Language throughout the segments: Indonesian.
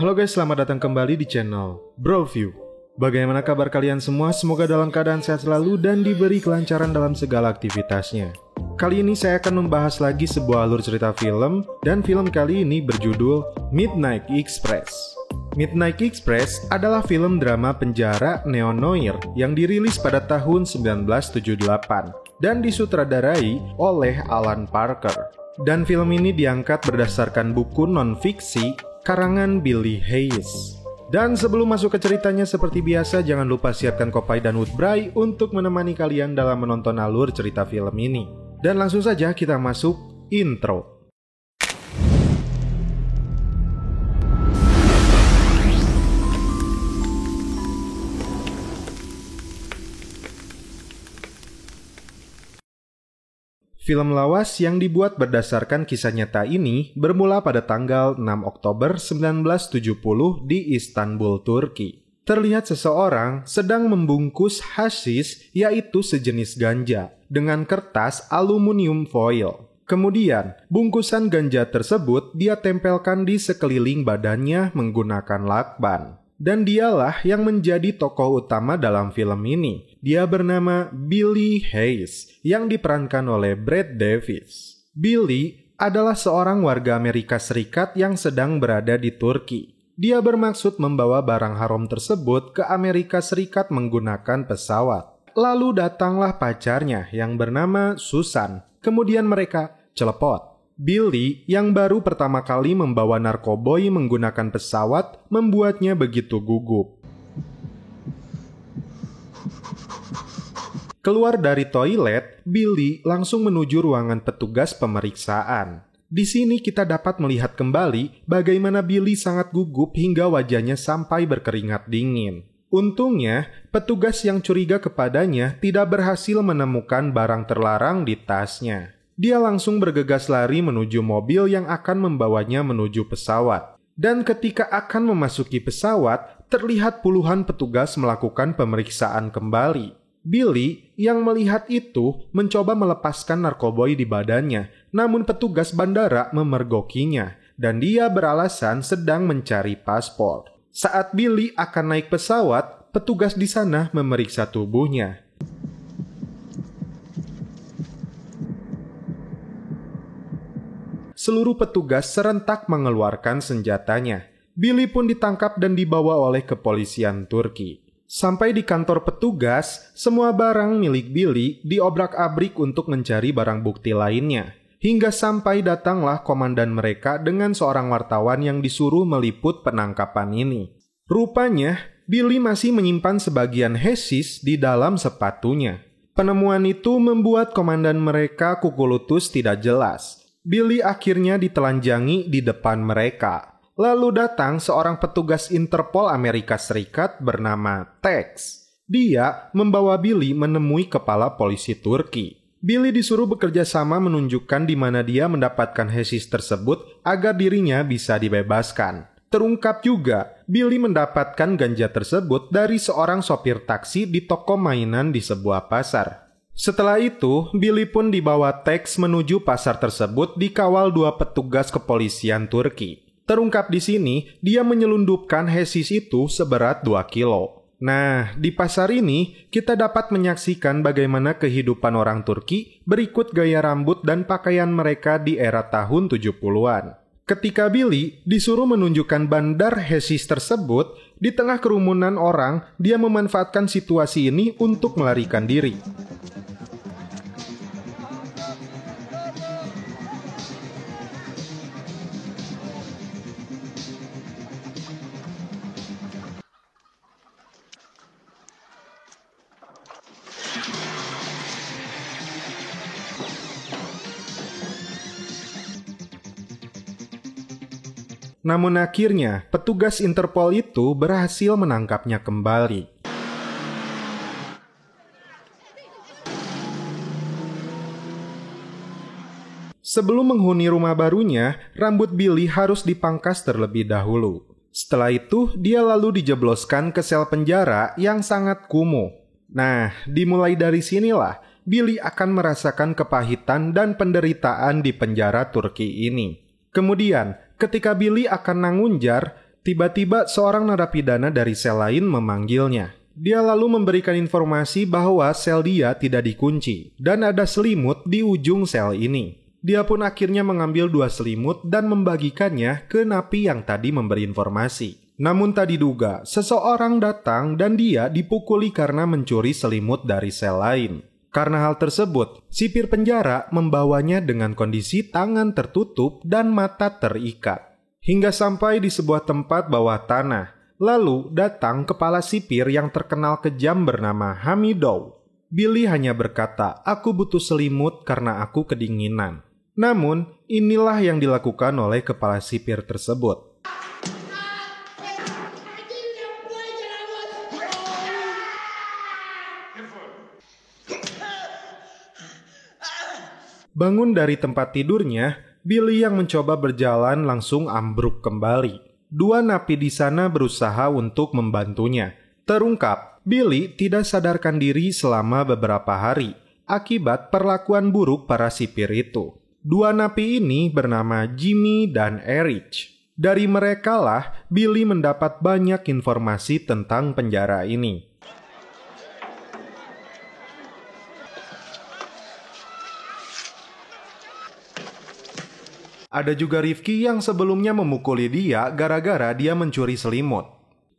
Halo guys, selamat datang kembali di channel Broview. Bagaimana kabar kalian semua? Semoga dalam keadaan sehat selalu dan diberi kelancaran dalam segala aktivitasnya. Kali ini saya akan membahas lagi sebuah alur cerita film, dan film kali ini berjudul Midnight Express. Midnight Express adalah film drama penjara neo-noir yang dirilis pada tahun 1978 dan disutradarai oleh Alan Parker. Dan film ini diangkat berdasarkan buku non-fiksi karangan Billy Hayes. Dan sebelum masuk ke ceritanya, seperti biasa jangan lupa siapkan kopi dan woodbray untuk menemani kalian dalam menonton alur cerita film ini. Dan langsung saja kita masuk intro. Film lawas yang dibuat berdasarkan kisah nyata ini bermula pada tanggal 6 Oktober 1970 di Istanbul, Turki. Terlihat seseorang sedang membungkus hasis, yaitu sejenis ganja, dengan kertas aluminium foil. Kemudian, bungkusan ganja tersebut dia tempelkan di sekeliling badannya menggunakan lakban. Dan dialah yang menjadi tokoh utama dalam film ini. Dia bernama Billy Hayes, yang diperankan oleh Brad Davis. Billy adalah seorang warga Amerika Serikat yang sedang berada di Turki. Dia bermaksud membawa barang haram tersebut ke Amerika Serikat menggunakan pesawat. Lalu datanglah pacarnya yang bernama Susan. Kemudian mereka celepot. Billy yang baru pertama kali membawa narkoboy menggunakan pesawat membuatnya begitu gugup. Keluar dari toilet, Billy langsung menuju ruangan petugas pemeriksaan. Di sini kita dapat melihat kembali bagaimana Billy sangat gugup hingga wajahnya sampai berkeringat dingin. Untungnya, petugas yang curiga kepadanya tidak berhasil menemukan barang terlarang di tasnya. Dia langsung bergegas lari menuju mobil yang akan membawanya menuju pesawat. Dan ketika akan memasuki pesawat, terlihat puluhan petugas melakukan pemeriksaan kembali. Billy yang melihat itu mencoba melepaskan narkoboy di badannya, namun petugas bandara memergokinya, dan dia beralasan sedang mencari paspor. Saat Billy akan naik pesawat, petugas di sana memeriksa tubuhnya. Seluruh petugas serentak mengeluarkan senjatanya. Billy pun ditangkap dan dibawa oleh kepolisian Turki. Sampai di kantor petugas, semua barang milik Billy diobrak-abrik untuk mencari barang bukti lainnya. Hingga sampai datanglah komandan mereka dengan seorang wartawan yang disuruh meliput penangkapan ini. Rupanya, Billy masih menyimpan sebagian hasis di dalam sepatunya. Penemuan itu membuat komandan mereka kukulutus tidak jelas. Billy akhirnya ditelanjangi di depan mereka. Lalu datang seorang petugas Interpol Amerika Serikat bernama Tex. Dia membawa Billy menemui kepala polisi Turki. Billy disuruh bekerja sama menunjukkan di mana dia mendapatkan hasis tersebut agar dirinya bisa dibebaskan. Terungkap juga, Billy mendapatkan ganja tersebut dari seorang sopir taksi di toko mainan di sebuah pasar. Setelah itu, Billy pun dibawa Tex menuju pasar tersebut dikawal dua petugas kepolisian Turki. Terungkap di sini, dia menyelundupkan hasis itu seberat 2 kilo. Nah, di pasar ini, kita dapat menyaksikan bagaimana kehidupan orang Turki berikut gaya rambut dan pakaian mereka di era tahun 70-an. Ketika Billy disuruh menunjukkan bandar hasis tersebut, di tengah kerumunan orang, dia memanfaatkan situasi ini untuk melarikan diri. Namun akhirnya, petugas Interpol itu berhasil menangkapnya kembali. Sebelum menghuni rumah barunya, rambut Billy harus dipangkas terlebih dahulu. Setelah itu, dia lalu dijebloskan ke sel penjara yang sangat kumuh. Nah, dimulai dari sinilah, Billy akan merasakan kepahitan dan penderitaan di penjara Turki ini. Kemudian, ketika Billy akan nangunjar, Tiba-tiba seorang narapidana dari sel lain memanggilnya. Dia lalu memberikan informasi bahwa sel dia tidak dikunci dan ada selimut di ujung sel ini. Dia pun akhirnya mengambil 2 selimut dan membagikannya ke napi yang tadi memberi informasi. Namun tak diduga, seseorang datang dan dia dipukuli karena mencuri selimut dari sel lain. Karena hal tersebut, sipir penjara membawanya dengan kondisi tangan tertutup dan mata terikat. Hingga sampai di sebuah tempat bawah tanah. Lalu datang kepala sipir yang terkenal kejam bernama Hamidow. Billy hanya berkata, "Aku butuh selimut karena aku kedinginan." Namun, inilah yang dilakukan oleh kepala sipir tersebut. Bangun dari tempat tidurnya, Billy yang mencoba berjalan langsung ambruk kembali. 2 napi di sana berusaha untuk membantunya. Terungkap, Billy tidak sadarkan diri selama beberapa hari akibat perlakuan buruk para sipir itu. 2 napi ini bernama Jimmy dan Erich. Dari merekalah Billy mendapat banyak informasi tentang penjara ini. Ada juga Rifki yang sebelumnya memukuli dia gara-gara dia mencuri selimut.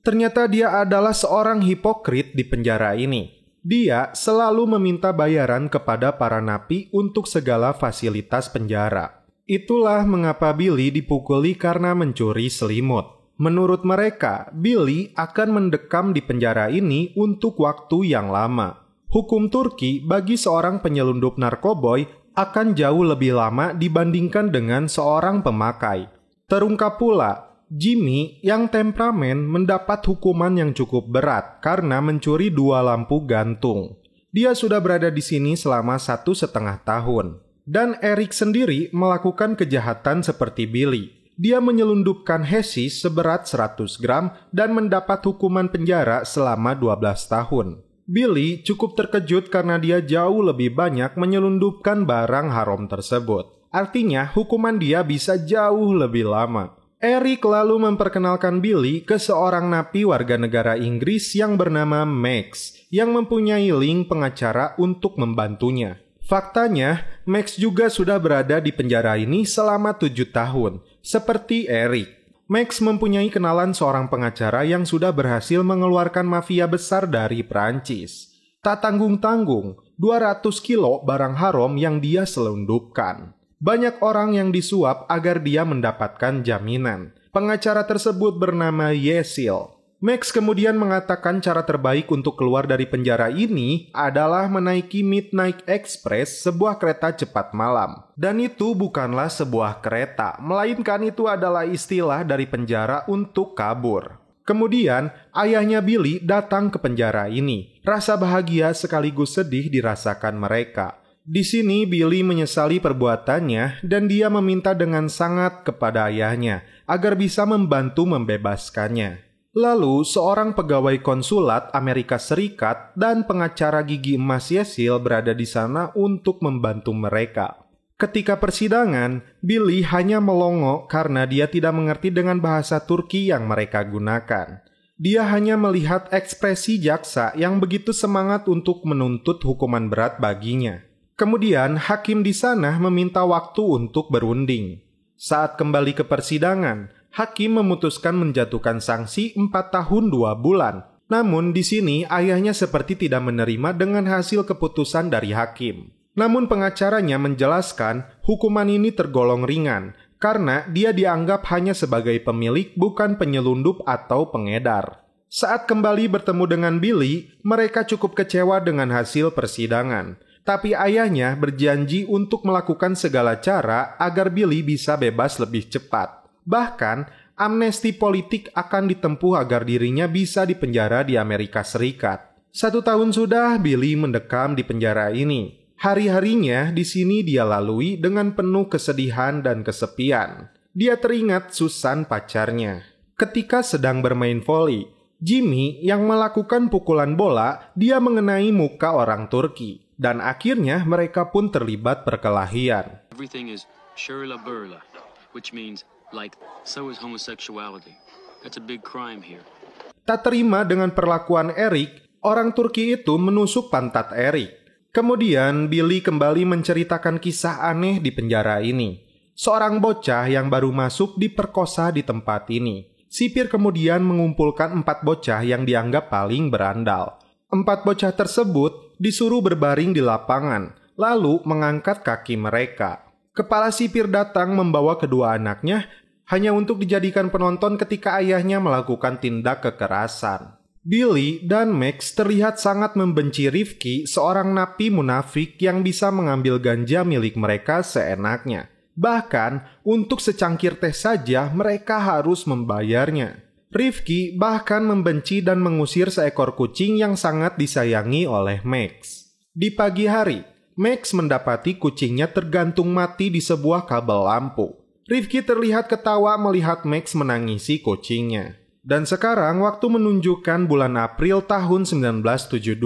Ternyata dia adalah seorang hipokrit di penjara ini. Dia selalu meminta bayaran kepada para napi untuk segala fasilitas penjara. Itulah mengapa Billy dipukuli karena mencuri selimut. Menurut mereka, Billy akan mendekam di penjara ini untuk waktu yang lama. Hukum Turki bagi seorang penyelundup narkoboy akan jauh lebih lama dibandingkan dengan seorang pemakai. Terungkap pula, Jimmy yang temperamen mendapat hukuman yang cukup berat karena mencuri 2 lampu gantung. Dia sudah berada di sini selama 1,5 tahun. Dan Eric sendiri melakukan kejahatan seperti Billy. Dia menyelundupkan hasis seberat 100 gram dan mendapat hukuman penjara selama 12 tahun. Billy cukup terkejut karena dia jauh lebih banyak menyelundupkan barang haram tersebut. Artinya, hukuman dia bisa jauh lebih lama. Eric lalu memperkenalkan Billy ke seorang napi warga negara Inggris yang bernama Max, yang mempunyai link pengacara untuk membantunya. Faktanya, Max juga sudah berada di penjara ini selama 7 tahun, seperti Eric. Max mempunyai kenalan seorang pengacara yang sudah berhasil mengeluarkan mafia besar dari Prancis. Tak tanggung-tanggung, 200 kilo barang haram yang dia selundupkan. Banyak orang yang disuap agar dia mendapatkan jaminan. Pengacara tersebut bernama Yesil. Max kemudian mengatakan cara terbaik untuk keluar dari penjara ini adalah menaiki Midnight Express, sebuah kereta cepat malam. Dan itu bukanlah sebuah kereta, melainkan itu adalah istilah dari penjara untuk kabur. Kemudian, ayahnya Billy datang ke penjara ini. Rasa bahagia sekaligus sedih dirasakan mereka. Di sini Billy menyesali perbuatannya dan dia meminta dengan sangat kepada ayahnya agar bisa membantu membebaskannya. Lalu, seorang pegawai konsulat Amerika Serikat dan pengacara gigi emas Yesil berada di sana untuk membantu mereka. Ketika persidangan, Billy hanya melongo karena dia tidak mengerti dengan bahasa Turki yang mereka gunakan. Dia hanya melihat ekspresi jaksa yang begitu semangat untuk menuntut hukuman berat baginya. Kemudian, hakim di sana meminta waktu untuk berunding. Saat kembali ke persidangan, hakim memutuskan menjatuhkan sanksi 4 tahun 2 bulan. Namun di sini ayahnya seperti tidak menerima dengan hasil keputusan dari hakim. Namun pengacaranya menjelaskan hukuman ini tergolong ringan karena dia dianggap hanya sebagai pemilik bukan penyelundup atau pengedar. Saat kembali bertemu dengan Billy, mereka cukup kecewa dengan hasil persidangan. Tapi ayahnya berjanji untuk melakukan segala cara agar Billy bisa bebas lebih cepat. Bahkan, amnesti politik akan ditempuh agar dirinya bisa dipenjara di Amerika Serikat. 1 tahun sudah Billy mendekam di penjara ini. Hari-harinya di sini dia lalui dengan penuh kesedihan dan kesepian. Dia teringat Susan pacarnya. Ketika sedang bermain voli, Jimmy yang melakukan pukulan bola, dia mengenai muka orang Turki. Dan akhirnya mereka pun terlibat perkelahian. Everything is shurla burla, which means like so is homosexuality. That's a big crime here. Tak terima dengan perlakuan Eric, orang Turki itu menusuk pantat Eric. Kemudian Billy kembali menceritakan kisah aneh di penjara ini. Seorang bocah yang baru masuk diperkosa di tempat ini. Sipir kemudian mengumpulkan 4 bocah yang dianggap paling berandal. 4 bocah tersebut disuruh berbaring di lapangan, lalu mengangkat kaki mereka. Kepala sipir datang membawa kedua anaknya hanya untuk dijadikan penonton ketika ayahnya melakukan tindak kekerasan. Billy dan Max terlihat sangat membenci Rifki, seorang napi munafik yang bisa mengambil ganja milik mereka seenaknya. Bahkan, untuk secangkir teh saja mereka harus membayarnya. Rifki bahkan membenci dan mengusir seekor kucing yang sangat disayangi oleh Max. Di pagi hari, Max mendapati kucingnya tergantung mati di sebuah kabel lampu. Rifki terlihat ketawa melihat Max menangisi kucingnya. Dan sekarang waktu menunjukkan bulan April tahun 1972.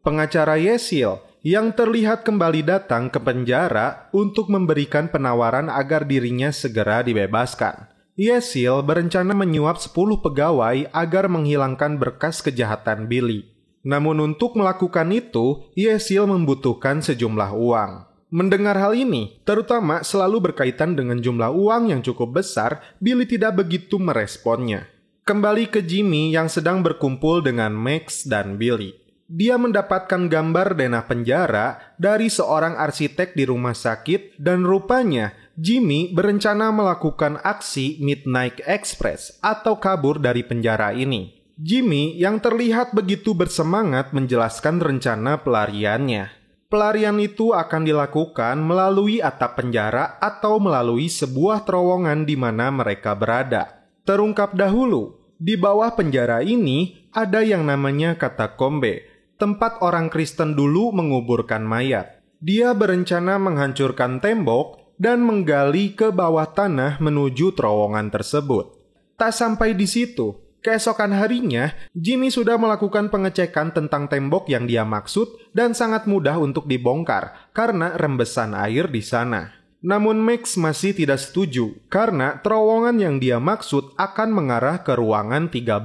Pengacara Yesil yang terlihat kembali datang ke penjara untuk memberikan penawaran agar dirinya segera dibebaskan. Yesil berencana menyuap 10 pegawai agar menghilangkan berkas kejahatan Billy. Namun untuk melakukan itu, Yesil membutuhkan sejumlah uang. Mendengar hal ini, terutama selalu berkaitan dengan jumlah uang yang cukup besar, Billy tidak begitu meresponnya. Kembali ke Jimmy yang sedang berkumpul dengan Max dan Billy. Dia mendapatkan gambar denah penjara dari seorang arsitek di rumah sakit dan rupanya Jimmy berencana melakukan aksi Midnight Express atau kabur dari penjara ini. Jimmy yang terlihat begitu bersemangat menjelaskan rencana pelariannya. Pelarian itu akan dilakukan melalui atap penjara atau melalui sebuah terowongan di mana mereka berada. Terungkap dahulu, di bawah penjara ini ada yang namanya katakombe, tempat orang Kristen dulu menguburkan mayat. Dia berencana menghancurkan tembok dan menggali ke bawah tanah menuju terowongan tersebut. Tak sampai di situ, keesokan harinya, Jimmy sudah melakukan pengecekan tentang tembok yang dia maksud dan sangat mudah untuk dibongkar karena rembesan air di sana. Namun Max masih tidak setuju karena terowongan yang dia maksud akan mengarah ke ruangan 13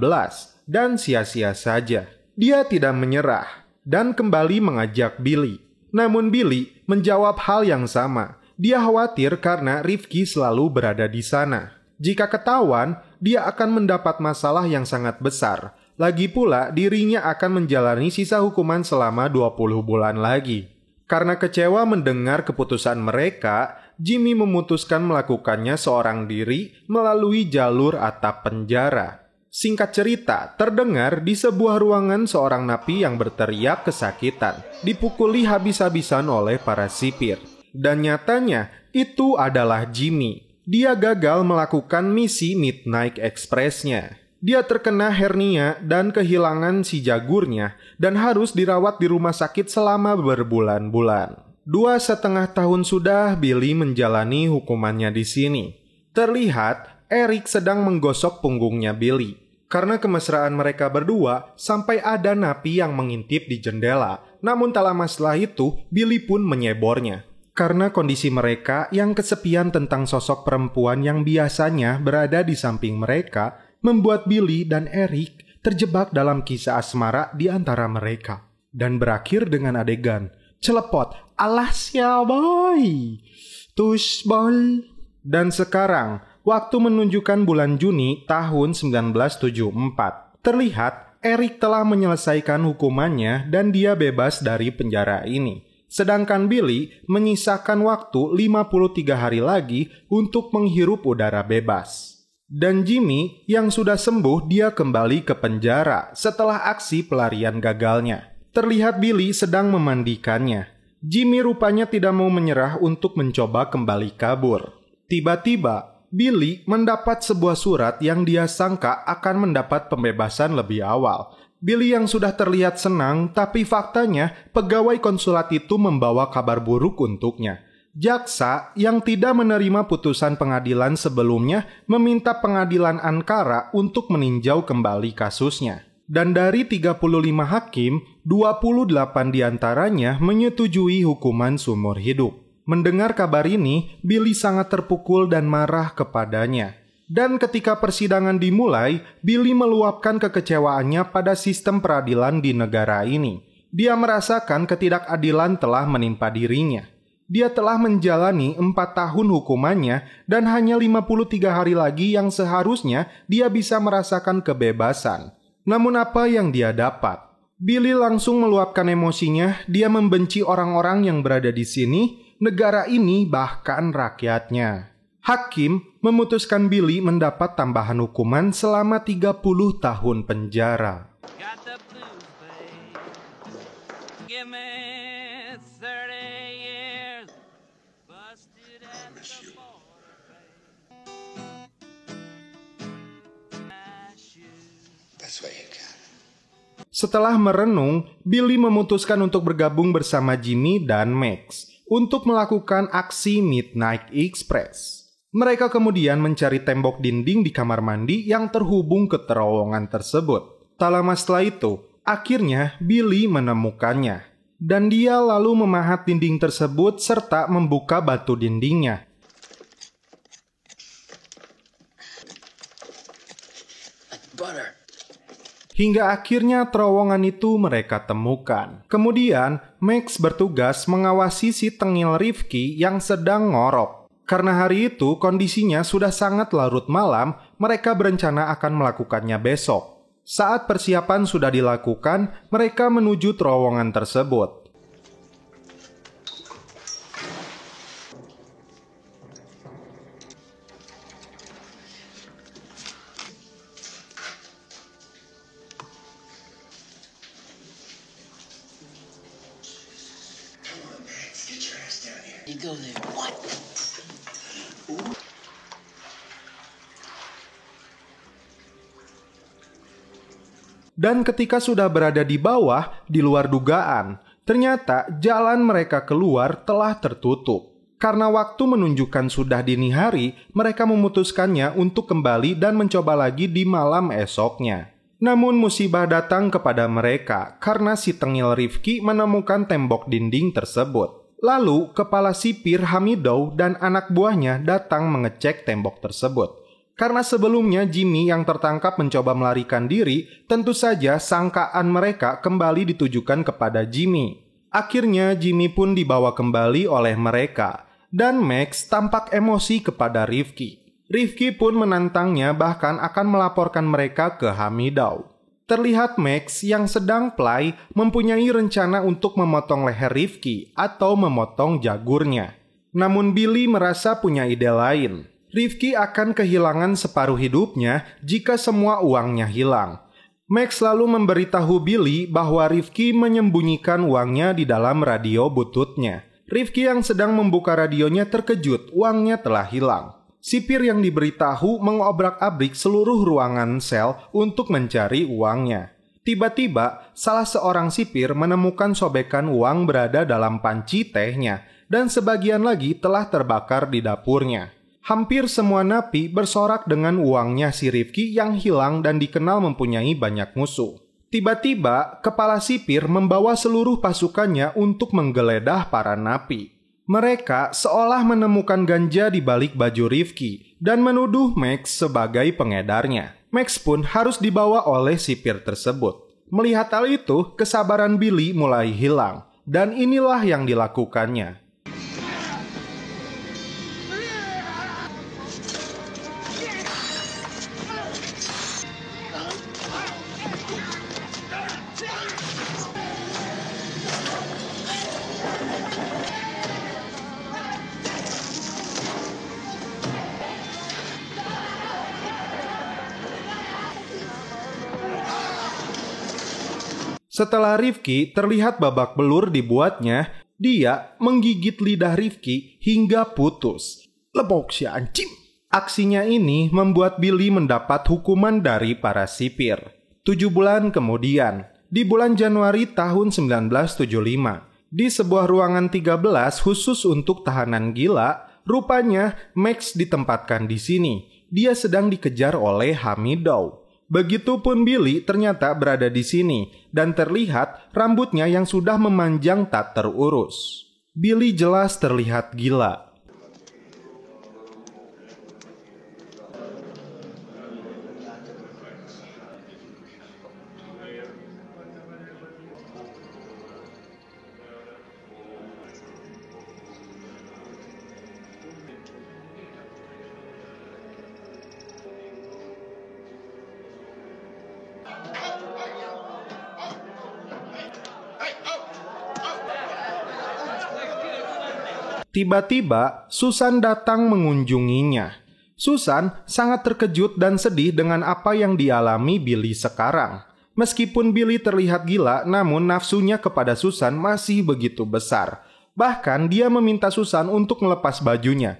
dan sia-sia saja. Dia tidak menyerah dan kembali mengajak Billy. Namun Billy menjawab hal yang sama. Dia khawatir karena Rifki selalu berada di sana. Jika ketahuan, dia akan mendapat masalah yang sangat besar. Lagi pula, dirinya akan menjalani sisa hukuman selama 20 bulan lagi. Karena kecewa mendengar keputusan mereka, Jimmy memutuskan melakukannya seorang diri melalui jalur atap penjara. Singkat cerita, terdengar di sebuah ruangan seorang napi yang berteriak kesakitan, dipukuli habis-habisan oleh para sipir. Dan nyatanya, itu adalah Jimmy. Dia gagal melakukan misi Midnight Express-nya. Dia terkena hernia dan kehilangan si jagurnya dan harus dirawat di rumah sakit selama berbulan-bulan. 2,5 tahun sudah Billy menjalani hukumannya di sini. Terlihat Eric sedang menggosok punggungnya Billy. Karena kemesraan mereka berdua, sampai ada napi yang mengintip di jendela. Namun tak lama setelah itu, Billy pun menyebornya. Karena kondisi mereka yang kesepian tentang sosok perempuan yang biasanya berada di samping mereka, membuat Billy dan Eric terjebak dalam kisah asmara di antara mereka. Dan berakhir dengan adegan celepot, "Alasya boy, tush boy." Dan sekarang, waktu menunjukkan bulan Juni tahun 1974. Terlihat Eric telah menyelesaikan hukumannya dan dia bebas dari penjara ini. Sedangkan Billy menyisakan waktu 53 hari lagi untuk menghirup udara bebas. Dan Jimmy yang sudah sembuh dia kembali ke penjara setelah aksi pelarian gagalnya. Terlihat Billy sedang memandikannya. Jimmy rupanya tidak mau menyerah untuk mencoba kembali kabur. Tiba-tiba, Billy mendapat sebuah surat yang dia sangka akan mendapat pembebasan lebih awal. Billy yang sudah terlihat senang, tapi faktanya pegawai konsulat itu membawa kabar buruk untuknya. Jaksa yang tidak menerima putusan pengadilan sebelumnya meminta pengadilan Ankara untuk meninjau kembali kasusnya. Dan dari 35 hakim, 28 diantaranya menyetujui hukuman seumur hidup. Mendengar kabar ini, Billy sangat terpukul dan marah kepadanya. Dan ketika persidangan dimulai, Billy meluapkan kekecewaannya pada sistem peradilan di negara ini. Dia merasakan ketidakadilan telah menimpa dirinya. Dia telah menjalani 4 tahun hukumannya dan hanya 53 hari lagi yang seharusnya dia bisa merasakan kebebasan. Namun apa yang dia dapat? Billy langsung meluapkan emosinya. Dia membenci orang-orang yang berada di sini, negara ini, bahkan rakyatnya. Hakim memutuskan Billy mendapat tambahan hukuman selama 30 tahun penjara. Setelah merenung, Billy memutuskan untuk bergabung bersama Jimmy dan Max untuk melakukan aksi Midnight Express. Mereka kemudian mencari tembok dinding di kamar mandi yang terhubung ke terowongan tersebut. Tak lama setelah itu, akhirnya Billy menemukannya. Dan dia lalu memahat dinding tersebut serta membuka batu dindingnya. Hingga akhirnya terowongan itu mereka temukan. Kemudian, Max bertugas mengawasi si tengil Rifki yang sedang ngorok. Karena hari itu kondisinya sudah sangat larut malam, mereka berencana akan melakukannya besok. Saat persiapan sudah dilakukan, mereka menuju terowongan tersebut. Dan ketika sudah berada di bawah, di luar dugaan, ternyata jalan mereka keluar telah tertutup. Karena waktu menunjukkan sudah dini hari, mereka memutuskannya untuk kembali dan mencoba lagi di malam esoknya. Namun musibah datang kepada mereka karena si tengil Rifki menemukan tembok dinding tersebut. Lalu, kepala sipir Hamidow dan anak buahnya datang mengecek tembok tersebut. Karena sebelumnya Jimmy yang tertangkap mencoba melarikan diri, tentu saja sangkaan mereka kembali ditujukan kepada Jimmy. Akhirnya Jimmy pun dibawa kembali oleh mereka, dan Max tampak emosi kepada Rifki. Rifki pun menantangnya bahkan akan melaporkan mereka ke Hamidow. Terlihat Max yang sedang play mempunyai rencana untuk memotong leher Rifki atau memotong jagurnya. Namun Billy merasa punya ide lain. Rifki akan kehilangan separuh hidupnya jika semua uangnya hilang. Max lalu memberitahu Billy bahwa Rifki menyembunyikan uangnya di dalam radio bututnya. Rifki yang sedang membuka radionya terkejut, uangnya telah hilang. Sipir yang diberitahu mengobrak-abrik seluruh ruangan sel untuk mencari uangnya. Tiba-tiba, salah seorang sipir menemukan sobekan uang berada dalam panci tehnya, dan sebagian lagi telah terbakar di dapurnya. Hampir semua napi bersorak dengan uangnya si Rifki yang hilang dan dikenal mempunyai banyak musuh. Tiba-tiba, kepala sipir membawa seluruh pasukannya untuk menggeledah para napi. Mereka seolah menemukan ganja di balik baju Rifki dan menuduh Max sebagai pengedarnya. Max pun harus dibawa oleh sipir tersebut. Melihat hal itu, kesabaran Billy mulai hilang, dan inilah yang dilakukannya. Setelah Rifki terlihat babak belur dibuatnya, dia menggigit lidah Rifki hingga putus. Lebok si anjing. Aksinya ini membuat Billy mendapat hukuman dari para sipir. 7 bulan kemudian, di bulan Januari tahun 1975, di sebuah ruangan 13 khusus untuk tahanan gila, rupanya Max ditempatkan di sini. Dia sedang dikejar oleh Hamidow. Begitupun Billy ternyata berada di sini dan terlihat rambutnya yang sudah memanjang tak terurus. Billy jelas terlihat gila. Tiba-tiba, Susan datang mengunjunginya. Susan sangat terkejut dan sedih dengan apa yang dialami Billy sekarang. Meskipun Billy terlihat gila, namun nafsunya kepada Susan masih begitu besar. Bahkan dia meminta Susan untuk melepas bajunya.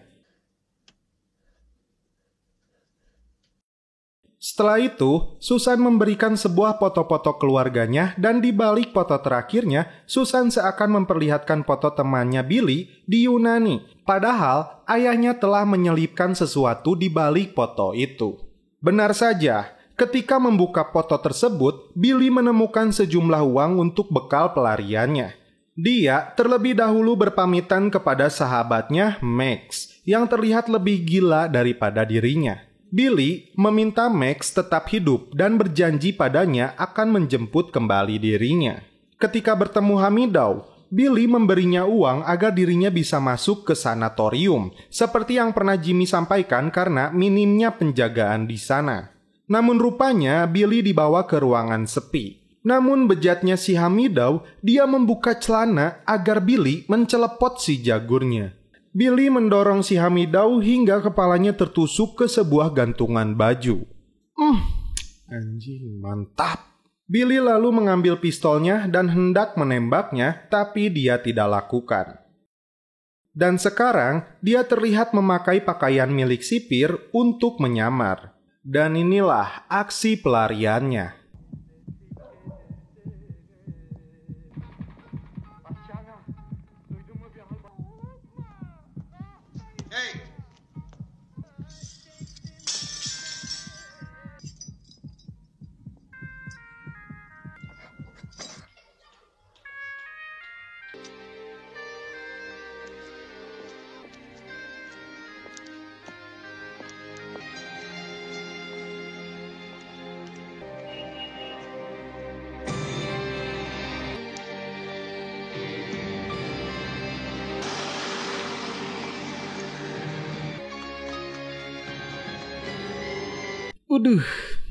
Setelah itu, Susan memberikan sebuah foto-foto keluarganya dan di balik foto terakhirnya, Susan seakan memperlihatkan foto temannya Billy di Yunani. Padahal, ayahnya telah menyelipkan sesuatu di balik foto itu. Benar saja, ketika membuka foto tersebut, Billy menemukan sejumlah uang untuk bekal pelariannya. Dia terlebih dahulu berpamitan kepada sahabatnya Max, yang terlihat lebih gila daripada dirinya. Billy meminta Max tetap hidup dan berjanji padanya akan menjemput kembali dirinya. Ketika bertemu Hamidou, Billy memberinya uang agar dirinya bisa masuk ke sanatorium, seperti yang pernah Jimmy sampaikan karena minimnya penjagaan di sana. Namun rupanya Billy dibawa ke ruangan sepi. Namun bejatnya si Hamidou, dia membuka celana agar Billy mencelepot si jagurnya. Billy mendorong si Hamidou hingga kepalanya tertusuk ke sebuah gantungan baju. Anjing, mantap. Billy lalu mengambil pistolnya dan hendak menembaknya, tapi dia tidak lakukan. Dan sekarang, dia terlihat memakai pakaian milik sipir untuk menyamar. Dan inilah aksi pelariannya.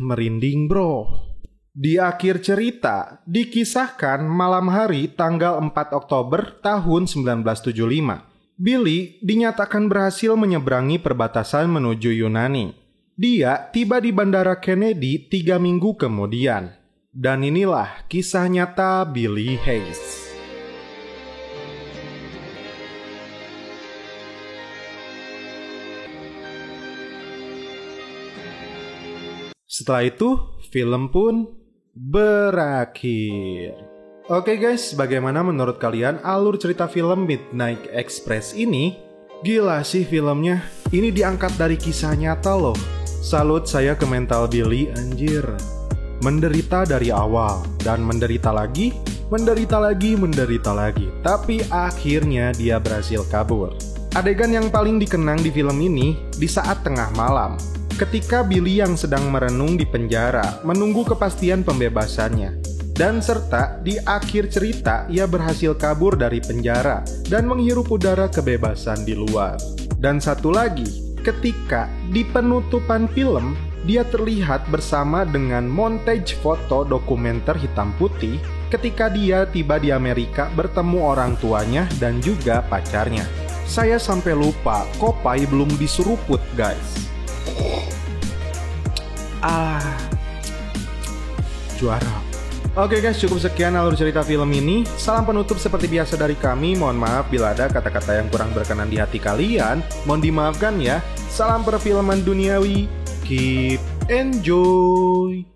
Merinding bro. Di akhir cerita, dikisahkan malam hari tanggal 4 Oktober tahun 1975, Billy dinyatakan berhasil menyeberangi perbatasan menuju Yunani. Dia tiba di Bandara Kennedy 3 minggu kemudian. Dan inilah kisah nyata Billy Hayes. Setelah itu, film pun berakhir. Oke guys, bagaimana menurut kalian alur cerita film Midnight Express ini? Gila sih filmnya, ini diangkat dari kisah nyata loh. Salut saya ke mental Billy, anjir. Menderita dari awal, dan menderita lagi. Tapi akhirnya dia berhasil kabur. Adegan yang paling dikenang di film ini, di saat tengah malam. Ketika Billy yang sedang merenung di penjara menunggu kepastian pembebasannya. Dan serta di akhir cerita ia berhasil kabur dari penjara dan menghirup udara kebebasan di luar. Dan satu lagi, ketika di penutupan film dia terlihat bersama dengan montage foto dokumenter hitam putih ketika dia tiba di Amerika bertemu orang tuanya dan juga pacarnya. Saya sampai lupa, Popeye belum diseruput guys. Juara. Oke guys, cukup sekian alur cerita film ini. Salam penutup seperti biasa dari kami. Mohon maaf bila ada kata-kata yang kurang berkenan di hati kalian. Mohon dimaafkan ya. Salam perfilman duniawi. Keep enjoy.